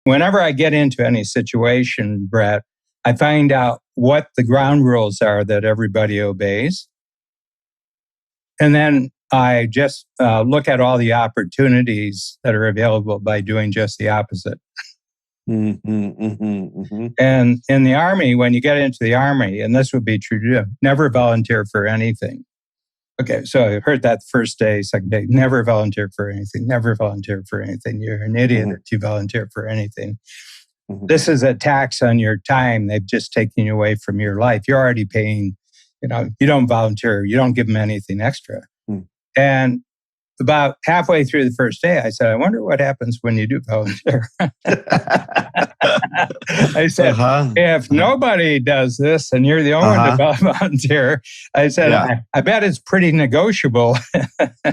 whenever I get into any situation, Brett, I find out what the ground rules are that everybody obeys. And then I just look at all the opportunities that are available by doing just the opposite. And in the Army, when you get into the Army, and this would be true too, never volunteer for anything. Okay, so I heard that the first day, second day, never volunteer for anything, never volunteer for anything. You're an idiot if you volunteer for anything. This is a tax on your time. They've just taken you away from your life. You're already paying, you don't volunteer, you don't give them anything extra. And about halfway through the first day, I said, I wonder what happens when you do volunteer. I said, if nobody does this and you're the only one to volunteer, I said, I bet it's pretty negotiable.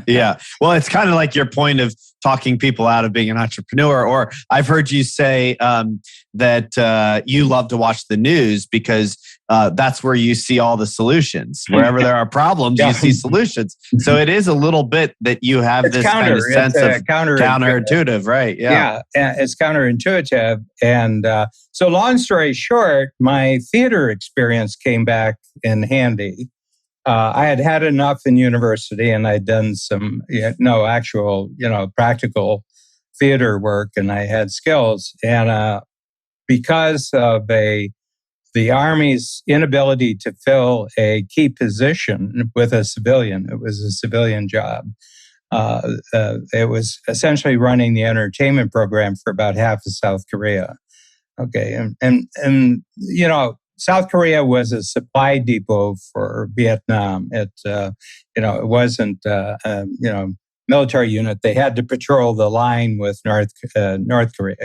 Yeah. Well, it's kind of like your point of talking people out of being an entrepreneur. Or I've heard you say that you love to watch the news because that's where you see all the solutions. Wherever there are problems, you see solutions. So it is a little bit that you have this kind of sense of counterintuitive, right? Yeah, it's counterintuitive. And so long story short, my theater experience came back in handy. I had had enough in university and I'd done some, actual, practical theater work, and I had skills. And because of the Army's inability to fill a key position with a civilian, it was a civilian job. It was essentially running the entertainment program for about half of South Korea. Okay, and South Korea was a supply depot for Vietnam. It wasn't military unit. They had to patrol the line with North Korea.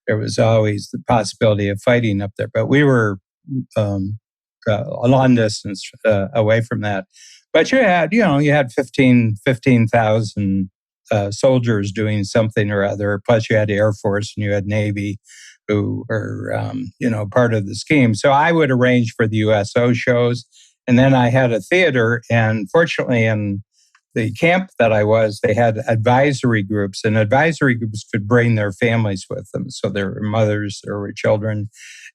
There was always the possibility of fighting up there, but we were a long distance away from that. But you had 15,000 soldiers doing something or other. Plus, you had Air Force and you had Navy, who were part of the scheme. So I would arrange for the USO shows, and then I had a theater. And fortunately, in the camp that I was, they had advisory groups, and advisory groups could bring their families with them. So there were mothers, there were children.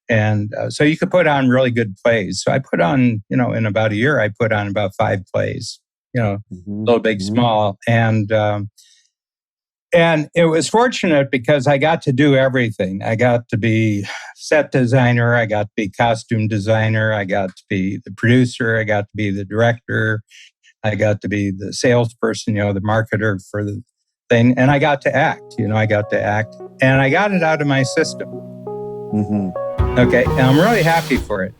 And so you could put on really good plays. So I put on, in about a year, I put on about 5 plays, little, big, small. And it was fortunate because I got to do everything. I got to be set designer. I got to be costume designer. I got to be the producer. I got to be the director. I got to be the salesperson, the marketer for the thing. And I got to act, and I got it out of my system. Okay. And I'm really happy for it.